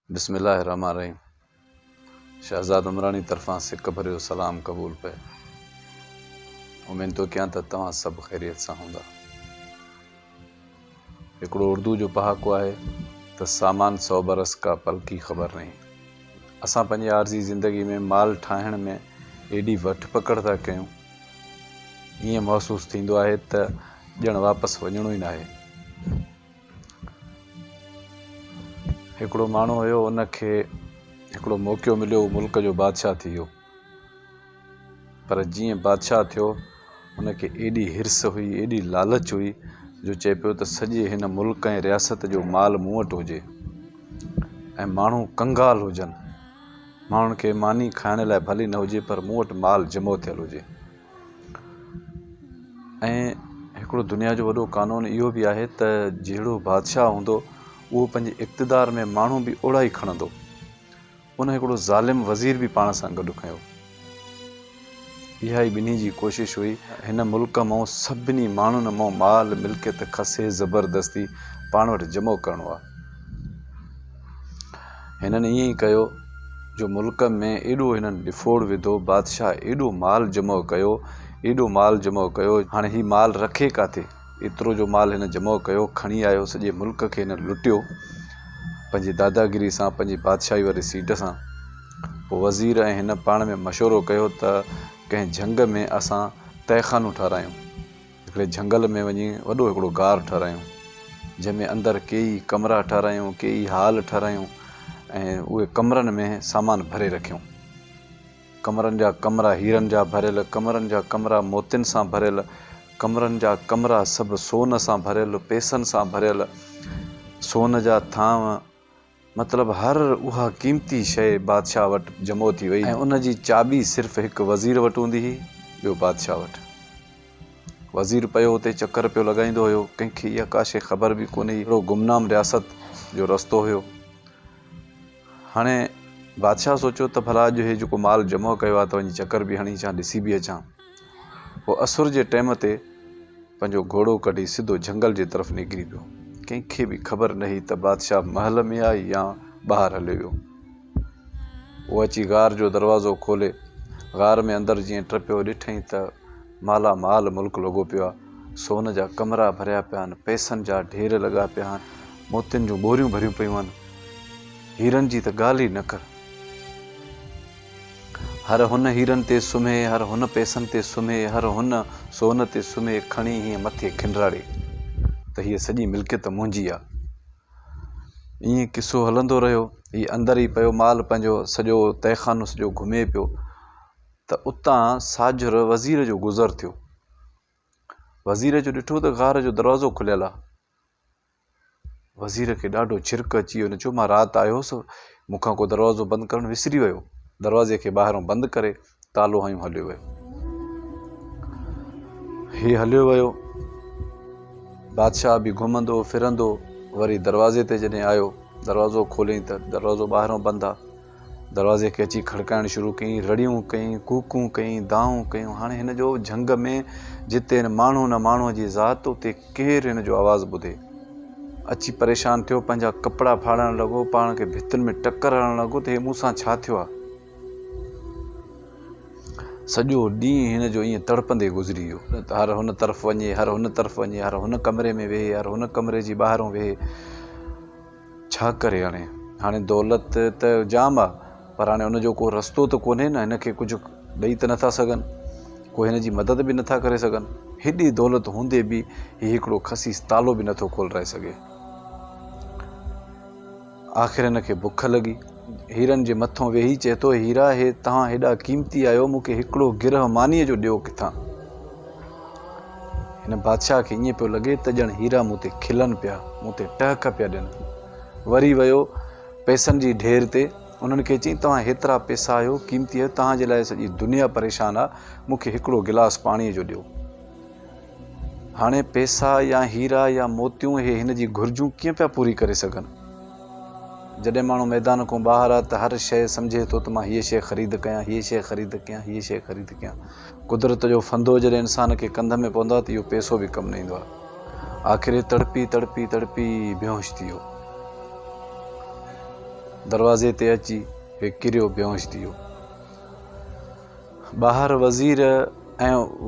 बिस्मिल्लाहिर्रहमानिर्रहीम। शहज़ाद उमरानी तरफ़ां सिक भरियो सलाम क़बूल पे। उम्मीद तो कयां त तव्हां सभु ख़ैरियत सां हूंदा। हिकिड़ो उर्दू जो पहाको आहे त सामान 100 बरस का पल की ख़बर नहीं। असां पंहिंजी आर्ज़ी ज़िंदगी में माल ठाहिण में एॾी वठ पकड़ था कयूं, ईअं महसूस थींदो आहे त ॼण वापसि वञिणो ई न आहे। हिकिड़ो माण्हू हुयो, उनखे हिकिड़ो मौक़ो मिलियो, मुल्क जो बादशाह थी वियो। पर जीअं बादशाह थियो, उनखे एॾी हिर्स हुई, एॾी लालच हुई, जो चए पियो त सॼे हिन मुल्क ऐं रियासत जो माल मूं वटि हुजे ऐं माण्हू कंगाल हुजनि, माण्हुनि खे मानी खाइण लाइ भली न हुजे, पर मूं वटि माल जमो थियल हुजे। ऐं हिकिड़ो दुनिया जो वॾो क़ानून इहो बि आहे त जहिड़ो बादशाह हूंदो, उहो पंहिंजे इक़्तिदार में माण्हू बि ओड़ा ई खणंदो। उन हिकिड़ो ज़ालिम वज़ीर बि पाण सां गॾु खयो। इहा ई ॿिन्ही जी कोशिशि हुई, हिन मुल्क मां सभिनी माण्हुनि मां माल मिल्कियत खसे ज़बरदस्ती पाण वटि जमो करिणो आहे। हिननि ईअं ई कयो जो मुल्क में एॾो हिननि ॾिफोड़ विधो, बादशाह एॾो माल जमो कयो, एॾो माल जमो कयो। हाणे ही माल रखे काथे? एतिरो जो माल हिन जमो कयो, खणी आयो, सॼे मुल्क खे हिन लुटियो पंहिंजी दादागिरी सां, पंहिंजी बादशाही वारी सीट सां। पोइ वज़ीर ऐं हिन पाण में मशवरो कयो त कंहिं झंग में असां तहखानो ठारायूं, हिकिड़े झंगल में वञी वॾो हिकिड़ो गार ठारायूं, जंहिंमें अंदरि कई कमरा ठारायूं, कई हाल ठारायूं ऐं उहे कमरनि में सामान भरे रखियूं। कमरनि जा कमरा हीरनि जा भरियल, कमरनि जा कमरा मोतियुनि सां भरियल, कमरनि जा कमरा सभु सोन सां भरियल, पैसनि सां भरियल, सोन जा थांव, मतिलबु हर उहा क़ीमती शइ बादशाह वटि जमो थी वई। ऐं उन जी चाबी सिर्फ़ु हिकु वज़ीर वटि हूंदी हुई, ॿियो बादशाह वटि। वज़ीर पियो हुते चकर पियो लॻाईंदो हुयो, कंहिंखे इहा का शइ ख़बर बि कोन्हे, हिकिड़ो गुमनाम रियासत जो रस्तो हुयो। हाणे बादशाह सोचियो त भला अॼु हे जेको माल जमो कयो आहे त वञी चकर बि हणी अचां, ॾिसी बि अचां। पोइ असुर जे टाइम ते पंहिंजो घोड़ो कढी सिधो झंगल जे तरफ़ निकिरी पियो। कंहिंखे बि ख़बर न हुई त बादशाह महल में आहे या ॿाहिरि हलियो वियो। उहो अची गार जो दरवाज़ो खोले गार में अंदरि जीअं टपियो, ॾिठईं त माला माल मुल्क लॻो पियो आहे। सोन जा कमरा भरिया पिया आहिनि, पैसनि जा ढेर लॻा पिया आहिनि, मोतियुनि जूं बोरियूं भरियूं पियूं आहिनि, हीरनि जी त ॻाल्हि ई न कर। हर हुन हीरनि ते सुम्हे, हर हुन पैसनि ते सुम्हे, हर हुन सोन ते सुम्हे, खणी हीअं मथे खिंडराड़े त हीअ सॼी मिल्कियत मुंहिंजी आहे। ईअं किसो हलंदो रहियो। हीअ अंदरि ई पियो माल पंहिंजो सॼो तहखानो सॼो घुमे पियो त उतां साजुर वज़ीर जो गुज़र थियो। वज़ीर जो ॾिठो त गार जो दरवाज़ो खुलियल आहे। वज़ीर खे ॾाढो छिरक अची वियो। हुन चयो, मां राति आयो हुउसि, मूंखां को दरवाज़ो बंदि करणु विसरी वियो, दरवाज़े खे ॿाहिरों बंदि करे तालो हयूं हलियो वियो। हीअ हलियो वियो, बादशाह बि घुमंदो फिरंदो, वरी दरवाज़े ते जॾहिं आयो, दरवाज़ो खोलियईं त दरवाज़ो ॿाहिरों बंदि आहे। दरवाज़े खे अची खड़काइण शुरू कयईं, रड़ियूं कयईं, कूकूं कयईं, दाऊं कयूं। हाणे हिन जो झंग में जिते हिन माण्हू न माण्हूअ जी ज़ात, उते केरु हिन जो आवाज़ु ॿुधे। अची परेशान थियो, पंहिंजा कपिड़ा फाड़ण लॻो, पाण खे भितियुनि में टकर हणणु लॻो त हे मूंसां छा थियो आहे। सॼो ॾींहुं हिन जो ईअं तड़पंदे गुज़री वियो। हर हुन तरफ़ वञे, हर हुन तरफ़ वञे, हर हुन कमरे में वेहे, हर हुन कमरे जी ॿाहिरों वेहे, छा करे। हाणे दौलत त जाम आहे, पर हाणे हुनजो को रस्तो त कोन्हे न, हिनखे कुझु ॾेई त नथा सघनि, को हिन जी मदद बि नथा करे सघनि। हेॾी दौलत हूंदे बि हीउ हिकिड़ो खसीस तालो बि नथो खोलाए सघे। आख़िर हिनखे बुख लॻी, हीरनि जे मथां वेही चए थो, हीरा हे तव्हां हेॾा क़ीमती आहियो, मूंखे हिकिड़ो गिरह मानीअ जो ॾियो किथां। हिन बादशाह खे ईअं पियो लॻे त ॼण हीरा मूं ते खिलनि पिया, मूं ते टहक पिया ॾियनि। वरी वियो पैसनि जी ढेर ते, उन्हनि खे चई, तव्हां हेतिरा पैसा आहियो, क़ीमती आहियो, तव्हांजे लाइ सॼी दुनिया परेशान आहे, मूंखे हिकिड़ो गिलास पाणीअ जो ॾियो। हाणे पैसा या हीरा या मोतियूं हे हिन जी घुर्जूं कीअं पिया पूरी करे सघनि। जॾहिं माण्हू मैदान खां ॿाहिरि आहे त हर शइ सम्झे थो त मां हीअ शइ ख़रीद कयां, हीअ शइ ख़रीद कयां, हीअ शइ ख़रीद कयां। कुदरत जो फंदो जॾहिं इंसान खे कंध में पवंदो आहे त इहो पैसो बि कमु न ईंदो आहे। आख़िर तड़पी तड़पी तड़पी बेहोश थी वियो। दरवाज़े ते अची हे किरियो बेहोश थी वियो। ॿाहिरि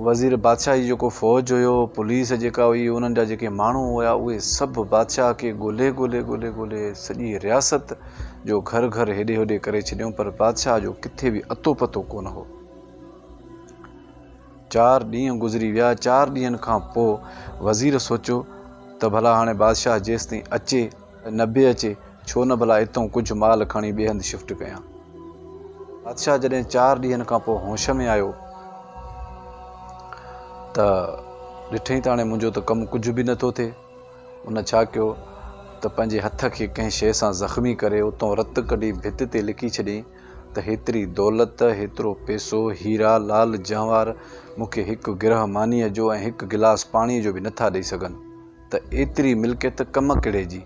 वज़ीर बादशाह जी जेको फ़ौज हुयो, पुलिस जेका हुई, उन्हनि जा जेके माण्हू हुया, उहे सभु बादशाह खे ॻोल्हे सॼी रियासत जो घर घर हेॾे होॾे करे छॾियऊं, पर बादशाह जो किथे बि अतो पतो कोन हो। 4 ॾींहं गुज़री विया। 4 ॾींहंनि खां पोइ वज़ीर सोचियो त भला हाणे बादशाह जेसि ताईं अचे न बि अचे, छो न भला हितां कुझु माल खणी ॿिए हंधि शिफ्ट कयां। बादशाह जॾहिं 4 ॾींहंनि खां पोइ होश में आयो त ॾिठईं त हाणे मुंहिंजो त कमु कुझु बि नथो थिए। उन छा कयो त पंहिंजे हथ खे कंहिं शइ सां ज़ख़्मी करे उतां रतु कढी भित ते लिखी छॾियईं त हेतिरी दौलत, हेतिरो पैसो, हीरा लाल जवाहर मूंखे हिकु गिरह मानीअ जो ऐं हिकु गिलास पाणीअ जो बि नथा ॾेई सघनि, त एतिरी मिल्कियत कम कहिड़े जी।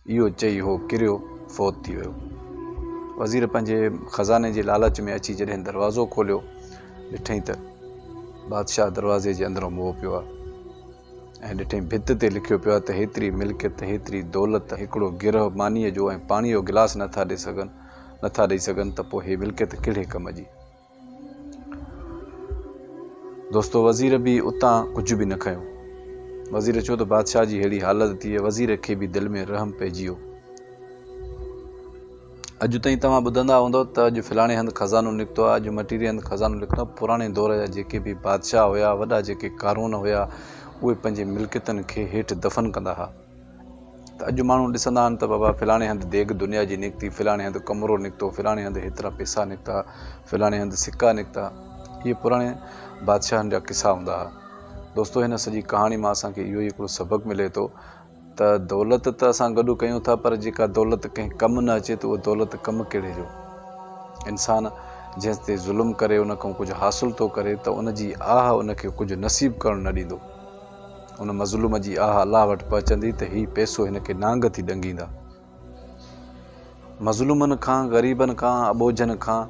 इहो चई हो किरियो फ़ौत थी वियो। वज़ीर पंहिंजे ख़ज़ाने जे लालच में अची जॾहिं दरवाज़ो खोलियो, ॾिठईं त बादशाह दरवाज़े जे अंदरों मुओ पियो आहे ऐं ॾिठईं भित ते लिखियो पियो आहे त हेतिरी मिल्कियत, हेतिरी दौलत, हिकिड़ो गिरह मानीअ जो ऐं पाणीअ जो गिलास नथा ॾेई सघनि, त पोइ हे मिल्कियत कहिड़े कम जी। दोस्तो, वज़ीर बि उतां कुझु बि न खयो। वज़ीर चयो त बादशाह जी अहिड़ी हालत थी आहे, वज़ीर खे बि दिलि में रहम पइजी वियो। अॼु ताईं तव्हां ॿुधंदा हूंदव त अॼु फलाणे हंधि खज़ानो निकितो आहे, अॼु मटीरियल हंधि खज़ानो निकितो आहे। पुराणे दौर जा जेके बि बादशाह हुया, वॾा जेके कारून हुया, उहे पंहिंजे मिल्कियतनि खे हेठि दफ़न कंदा हुआ। त अॼु माण्हू ॾिसंदा आहिनि त बाबा फलाणे हंधि देग दुनिया जी निकिती, फलाणे हंधि कमरो निकितो, फलाणे हंधि हेतिरा पैसा निकिता, फलाणे हंधि सिक्का निकिता। इहे पुराणे बादशाहनि जा किसा हूंदा हुआ। दोस्तो, हिन सॼी कहाणी मां असांखे इहो ई हिकिड़ो सबक़ु मिले थो त दौलत त असां गॾु कयूं था, पर जेका दौलत कंहिं कमु न अचे त उहा दौलत कमु कहिड़े जो। इंसानु जंहिं ते ज़ुल्म करे उन खां कुझु हासिलु थो करे त उनजी आह उनखे कुझु नसीबु करणु न ॾींदो। उन मज़लूम जी आह अलाह वटि पहुचंदी त हीउ पैसो हिनखे नांग थी ॾंगींदा। मज़लूमनि खां, ग़रीबनि खां, अॿोझनि खां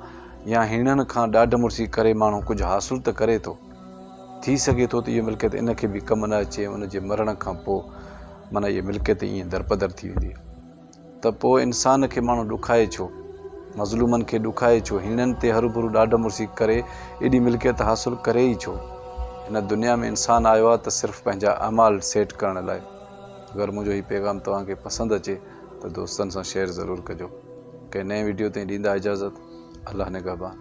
या हीणनि खां ॾाढ मुड़सी करे माण्हू कुझु हासिलु त करे थो। थी सघे थो त इहा मिल्कियत इनखे बि कमु न अचे, उनजे मरण खां पोइ माना इहा मिल्कियत ईअं दरपदर थी वेंदी। त पोइ इंसान खे माण्हू ॾुखाए छो, मज़लूमनि खे ॾुखाए छो, हीणनि ते हरूभरू ॾाढ मुड़सी करे एॾी मिल्कियत हासिलु करे ई छो। हिन दुनिया में इंसानु आयो आहे त सिर्फ़ु पंहिंजा अमाल सेट करण लाइ। अगरि मुंहिंजो हीउ पैगाम तव्हांखे पसंदि अचे त दोस्तनि सां शेयर ज़रूरु कजो। कंहिं नए वीडियो ताईं ॾींदा इजाज़त। अल्लाह निगहबान।